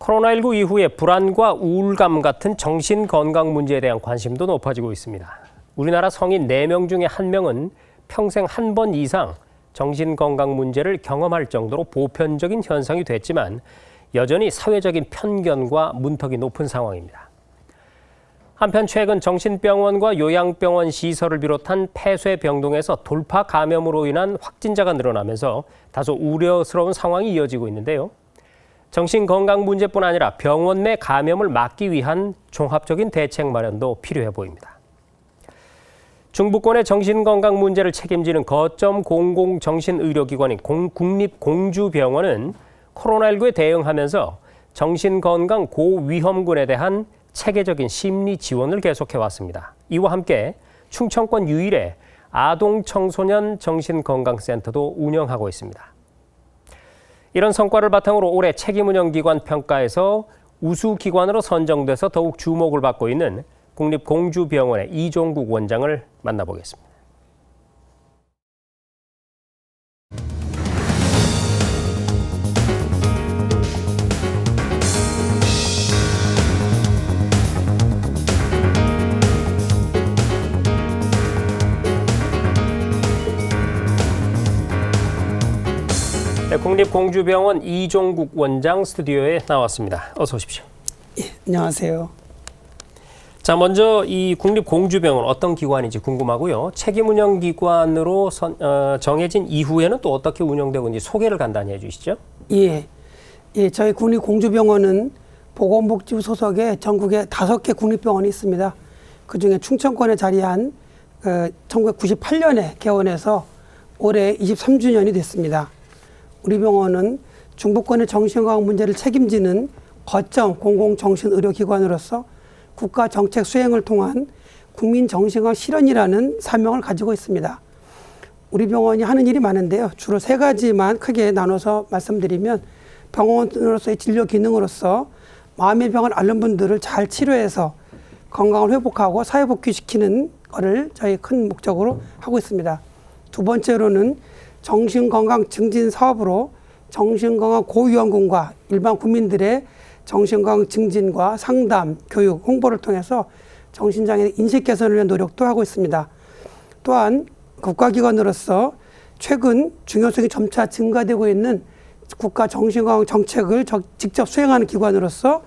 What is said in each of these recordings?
코로나19 이후에 불안과 우울감 같은 정신건강 문제에 대한 관심도 높아지고 있습니다. 우리나라 성인 4명 중에 1명은 평생 한 번 이상 정신건강 문제를 경험할 정도로 보편적인 현상이 됐지만 여전히 사회적인 편견과 문턱이 높은 상황입니다. 한편 최근 정신병원과 요양병원 시설을 비롯한 폐쇄병동에서 돌파 감염으로 인한 확진자가 늘어나면서 다소 우려스러운 상황이 이어지고 있는데요. 정신건강 문제뿐 아니라 병원 내 감염을 막기 위한 종합적인 대책 마련도 필요해 보입니다. 중부권의 정신건강 문제를 책임지는 거점 공공정신의료기관인 국립공주병원은 코로나19에 대응하면서 정신건강 고위험군에 대한 체계적인 심리 지원을 계속해왔습니다. 이와 함께 충청권 유일의 아동 청소년 정신건강센터도 운영하고 있습니다. 이런 성과를 바탕으로 올해 책임운영기관 평가에서 우수기관으로 선정돼서 더욱 주목을 받고 있는 국립공주병원의 이종국 원장을 만나보겠습니다. 네, 국립공주병원 이종국 원장 스튜디오에 나왔습니다. 어서 오십시오. 예, 안녕하세요. 자, 먼저 이 국립공주병원 어떤 기관인지 궁금하고요. 책임운영기관으로 정해진 이후에는 또 어떻게 운영되고 있는지 소개를 간단히 해주시죠. 예, 저희 국립공주병원은 보건복지부 소속의 전국에 5개 국립병원이 있습니다. 그중에 충청권에 자리한 1998년에 개원해서 올해 23주년이 됐습니다. 우리 병원은 중부권의 정신건강 문제를 책임지는 거점 공공정신의료기관으로서 국가 정책 수행을 통한 국민 정신건강 실현이라는 사명을 가지고 있습니다. 우리 병원이 하는 일이 많은데요. 주로 3가지만 크게 나눠서 말씀드리면 병원으로서의 진료 기능으로서 마음의 병을 앓는 분들을 잘 치료해서 건강을 회복하고 사회 복귀시키는 것을 저희 큰 목적으로 하고 있습니다. 2번째로는 정신건강 증진 사업으로 정신건강 고위험군과 일반 국민들의 정신건강 증진과 상담, 교육, 홍보를 통해서 정신장애인 인식 개선을 위한 노력도 하고 있습니다. 또한 국가기관으로서 최근 중요성이 점차 증가되고 있는 국가 정신건강 정책을 직접 수행하는 기관으로서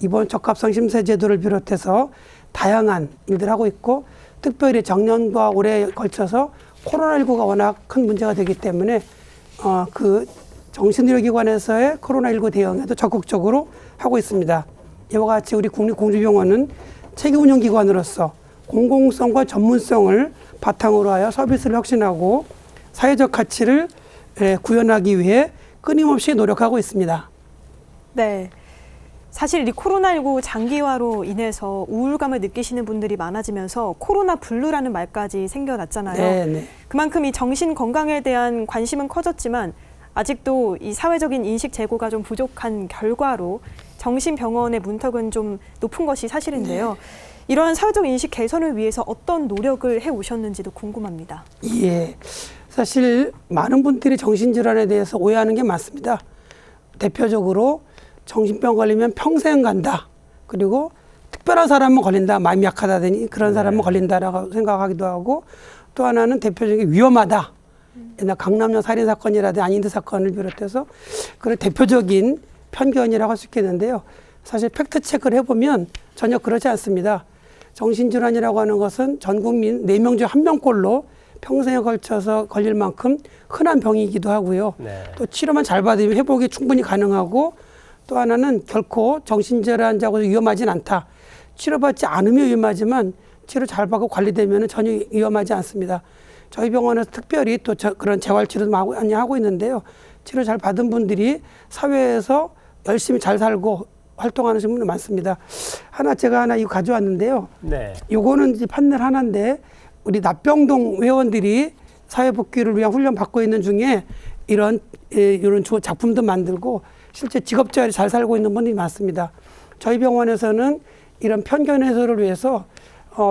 이번 적합성 심사 제도를 비롯해서 다양한 일들을 하고 있고, 특별히 작년과 올해에 걸쳐서 코로나19가 워낙 큰 문제가 되기 때문에 그 정신의료기관에서의 코로나19 대응에도 적극적으로 하고 있습니다. 이와 같이 우리 국립공주병원은 책임운영기관으로서 공공성과 전문성을 바탕으로 하여 서비스를 혁신하고 사회적 가치를 구현하기 위해 끊임없이 노력하고 있습니다. 네. 사실 이 코로나19 장기화로 인해서 우울감을 느끼시는 분들이 많아지면서 코로나 블루라는 말까지 생겨났잖아요. 네. 그만큼 이 정신 건강에 대한 관심은 커졌지만 아직도 이 사회적인 인식 제고가 좀 부족한 결과로 정신병원의 문턱은 좀 높은 것이 사실인데요. 네. 이러한 사회적 인식 개선을 위해서 어떤 노력을 해오셨는지도 궁금합니다. 예, 사실 많은 분들이 정신질환에 대해서 오해하는 게 많습니다. 대표적으로 정신병 걸리면 평생 간다. 그리고 특별한 사람은 걸린다. 마음이 약하다더니 그런 사람은 걸린다라고 생각하기도 하고, 또 하나는 대표적인 위험하다. 옛날 강남역 살인사건이라든지 안인드 사건을 비롯해서 그런 대표적인 편견이라고 할 수 있겠는데요. 사실 팩트체크를 해보면 전혀 그렇지 않습니다. 정신질환이라고 하는 것은 전 국민 4명 중 1명꼴로 평생에 걸쳐서 걸릴 만큼 흔한 병이기도 하고요. 네. 또 치료만 잘 받으면 회복이 충분히 가능하고, 또 하나는 결코 정신질환자고 위험하진 않다. 치료받지 않으면 위험하지만 치료 잘 받고 관리되면 전혀 위험하지 않습니다. 저희 병원에서 특별히 또 그런 재활치료도 많이 하고 있는데요. 치료 잘 받은 분들이 사회에서 열심히 잘 살고 활동하는 분들 많습니다. 제가 하나 이거 가져왔는데요. 네. 요거는 이제 판넬 하나인데, 우리 납병동 회원들이 사회복귀를 위한 훈련 받고 있는 중에 이런 작품도 만들고 실제 직업자리 잘 살고 있는 분들이 많습니다. 저희 병원에서는 이런 편견 해소를 위해서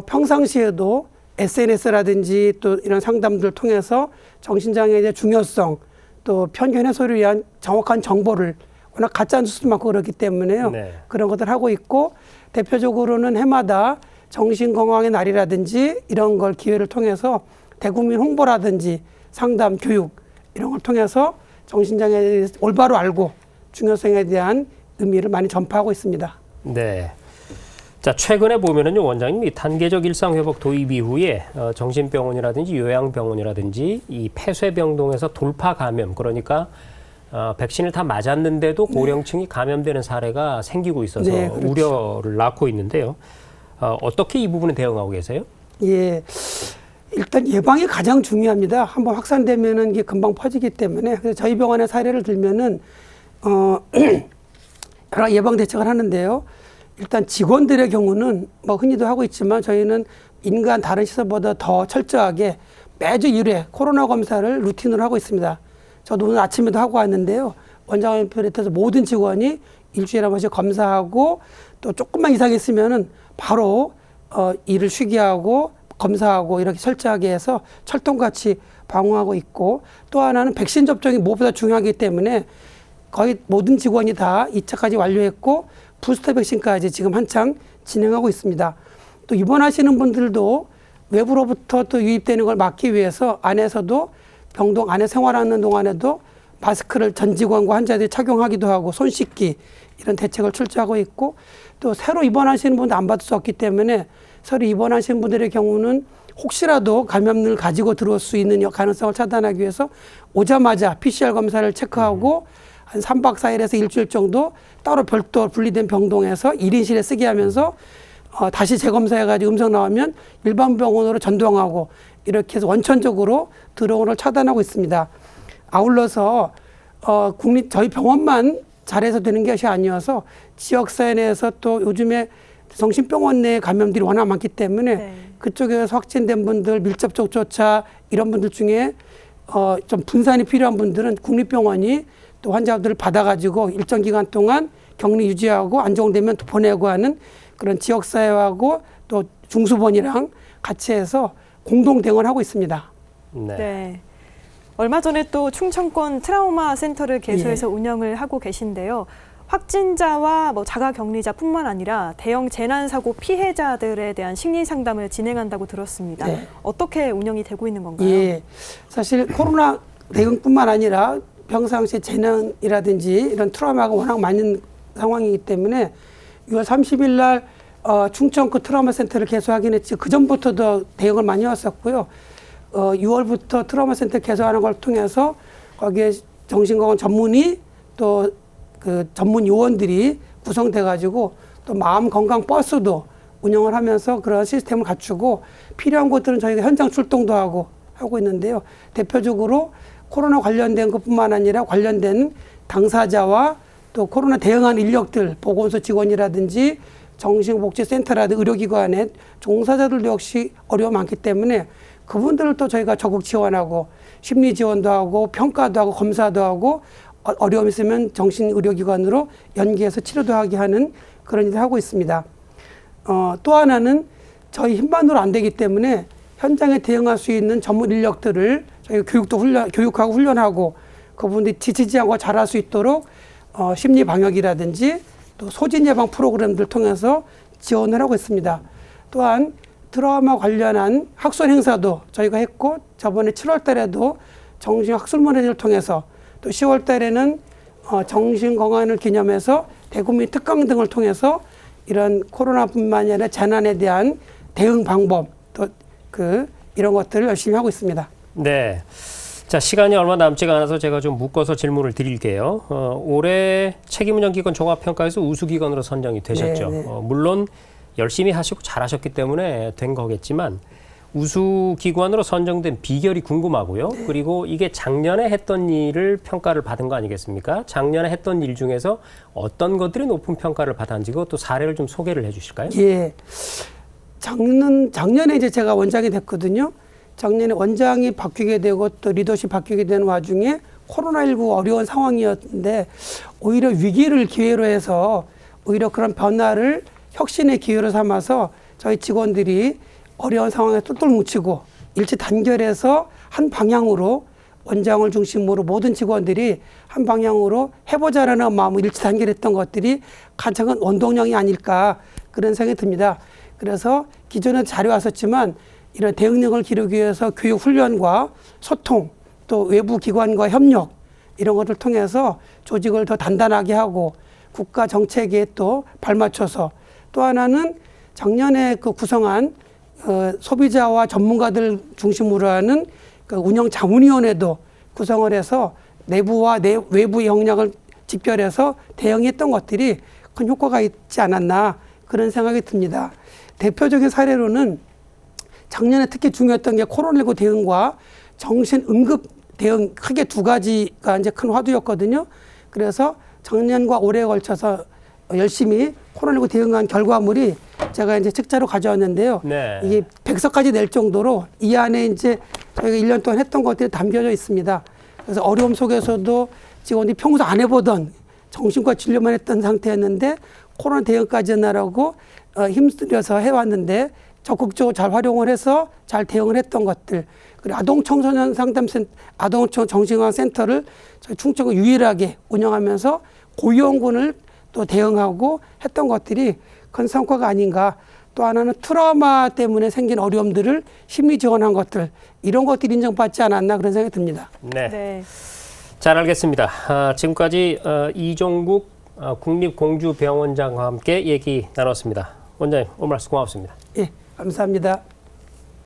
평상시에도 SNS라든지 또 이런 상담들을 통해서 정신장애의 중요성, 또 편견 해소를 위한 정확한 정보를 워낙 가짜 뉴스도 많고 그렇기 때문에요. 네. 그런 것들 하고 있고 대표적으로는 해마다 정신건강의 날이라든지 이런 걸 기회를 통해서 대국민 홍보라든지 상담, 교육 이런 걸 통해서 정신장애에 대해서 올바로 알고 중요성에 대한 의미를 많이 전파하고 있습니다. 네. 자, 최근에 보면은요, 원장님, 이 단계적 일상회복 도입 이후에 정신병원이라든지 요양병원이라든지 이 폐쇄병동에서 돌파 감염, 그러니까 백신을 다 맞았는데도 고령층이 감염되는 사례가 생기고 있어서 네, 그렇죠. 우려를 낳고 있는데요. 어떻게 이 부분에 대응하고 계세요? 예. 일단 예방이 가장 중요합니다. 한번 확산되면은 이게 금방 퍼지기 때문에 그래서 저희 병원의 사례를 들면은 여러 예방 대책을 하는데요. 일단 직원들의 경우는 뭐 흔히도 하고 있지만 저희는 인간 다른 시설보다 더 철저하게 매주 1회 코로나 검사를 루틴으로 하고 있습니다. 저도 오늘 아침에도 하고 왔는데요. 원장님 비롯해서 모든 직원이 일주일에 한 번씩 검사하고 또 조금만 이상했으면은 바로 일을 쉬게 하고 검사하고 이렇게 철저하게 해서 철통같이 방어하고 있고 또 하나는 백신 접종이 무엇보다 중요하기 때문에 거의 모든 직원이 다 2차까지 완료했고 부스터 백신까지 지금 한창 진행하고 있습니다. 또 입원하시는 분들도 외부로부터 또 유입되는 걸 막기 위해서 안에서도 병동 안에 생활하는 동안에도 마스크를 전 직원과 환자들이 착용하기도 하고 손 씻기 이런 대책을 출제하고 있고 또 새로 입원하시는 분도 안 받을 수 없기 때문에 새로 입원하시는 분들의 경우는 혹시라도 감염을 가지고 들어올 수 있는 가능성을 차단하기 위해서 오자마자 PCR 검사를 체크하고 한 3박 4일에서 일주일 정도 따로 별도 분리된 병동에서 1인실에 쓰게 하면서 다시 재검사해가지고 음성 나오면 일반 병원으로 전동하고 이렇게 해서 원천적으로 들어오는 걸 차단하고 있습니다. 아울러서 저희 병원만 잘해서 되는 것이 아니어서 지역사회 내에서 또 요즘에 정신병원 내 감염들이 워낙 많기 때문에 네. 그쪽에서 확진된 분들, 밀접촉조차 이런 분들 중에 좀 분산이 필요한 분들은 국립병원이 또 환자들을 받아가지고 일정 기간 동안 격리 유지하고 안정되면 또 보내고 하는 그런 지역사회하고 또 중수본이랑 같이 해서 공동 대응을 하고 있습니다. 네. 네. 얼마 전에 또 충청권 트라우마 센터를 개소해서 운영을 하고 계신데요. 확진자와 자가격리자뿐만 아니라 대형 재난사고 피해자들에 대한 심리 상담을 진행한다고 들었습니다. 네. 어떻게 운영이 되고 있는 건가요? 예, 사실 코로나 대응뿐만 아니라 평상시에 재난이라든지 이런 트라우마가 워낙 많은 상황이기 때문에 6월 30일 날 충청권 트라우마 센터를 개소하긴 했지 그 전부터도 대응을 많이 왔었고요. 6월부터 트라우마 센터 개소하는 걸 통해서 거기에 정신건강 전문의 또 그 전문 요원들이 구성돼 가지고 또 마음 건강 버스도 운영을 하면서 그런 시스템을 갖추고 필요한 것들은 저희가 현장 출동도 하고 있는데요. 대표적으로 코로나 관련된 것뿐만 아니라 관련된 당사자와 또 코로나 대응하는 인력들, 보건소 직원이라든지 정신복지센터라든지 의료기관의 종사자들도 역시 어려움이 많기 때문에 그분들을 또 저희가 적극 지원하고 심리 지원도 하고 평가도 하고 검사도 하고 어려움이 있으면 정신의료기관으로 연계해서 치료도 하게 하는 그런 일을 하고 있습니다. 또 하나는 저희 힘만으로 안 되기 때문에 현장에 대응할 수 있는 전문 인력들을 저희가 교육하고 훈련하고 그분들이 지치지 않고 잘할 수 있도록 심리 방역이라든지 또 소진 예방 프로그램들 통해서 지원을 하고 있습니다. 또한 트라우마 관련한 학술 행사도 저희가 했고 저번에 7월 달에도 정신학술문화제를 통해서 또 10월 달에는 정신건강을 기념해서 대국민 특강 등을 통해서 이런 코로나뿐만 아니라 재난에 대한 대응 방법 또 이런 것들을 열심히 하고 있습니다. 네. 자, 시간이 얼마 남지가 않아서 제가 좀 묶어서 질문을 드릴게요. 올해 책임운영기관 종합평가에서 우수기관으로 선정이 되셨죠. 네, 네. 물론 열심히 하시고 잘하셨기 때문에 된 거겠지만 우수기관으로 선정된 비결이 궁금하고요. 그리고 이게 작년에 했던 일을 평가를 받은 거 아니겠습니까? 작년에 했던 일 중에서 어떤 것들이 높은 평가를 받았는지 그것도 사례를 좀 소개를 해 주실까요? 예. 작년에 이제 제가 원장이 됐거든요. 작년에 원장이 바뀌게 되고 또 리더십 바뀌게 되는 와중에 코로나19 어려운 상황이었는데 오히려 위기를 기회로 해서 오히려 그런 변화를 혁신의 기회로 삼아서 저희 직원들이 어려운 상황에 똘똘 뭉치고 일치 단결해서 한 방향으로 원장을 중심으로 모든 직원들이 한 방향으로 해보자라는 마음을 일치단결했던 것들이 가장 큰 원동력이 아닐까 그런 생각이 듭니다. 그래서 기존에 잘해왔었지만 이런 대응력을 기르기 위해서 교육 훈련과 소통 또 외부 기관과 협력 이런 것을 통해서 조직을 더 단단하게 하고 국가 정책에 또 발맞춰서 또 하나는 작년에 그 구성한 소비자와 전문가들 중심으로 하는 그 운영자문위원회도 구성을 해서 내부와 외부 역량을 직결해서 대응했던 것들이 큰 효과가 있지 않았나 그런 생각이 듭니다. 대표적인 사례로는 작년에 특히 중요했던 게 코로나19 대응과 정신응급 대응 크게 두 가지가 이제 큰 화두였거든요. 그래서 작년과 올해에 걸쳐서 열심히 코로나19 대응한 결과물이 제가 이제 책자로 가져왔는데요. 네. 이게 100서까지 낼 정도로 이 안에 이제 저희가 1년 동안 했던 것들이 담겨져 있습니다. 그래서 어려움 속에서도 직원들이 평소 안 해보던 정신과 진료만 했던 상태였는데 코로나 대응까지 하느라고 힘들여서 해왔는데 적극적으로 잘 활용을 해서 잘 대응을 했던 것들. 그리고 아동청소년 상담센터, 아동정신건강센터를 저희 충청을 유일하게 운영하면서 고위험군을 또 대응하고 했던 것들이 큰 성과가 아닌가. 또 하나는 트라우마 때문에 생긴 어려움들을 심리 지원한 것들 이런 것들이 인정받지 않았나 그런 생각이 듭니다. 네. 네. 잘 알겠습니다. 지금까지 이종국 국립공주병원장과 함께 얘기 나눴습니다. 원장님 오늘 말씀 고맙습니다. 예, 감사합니다.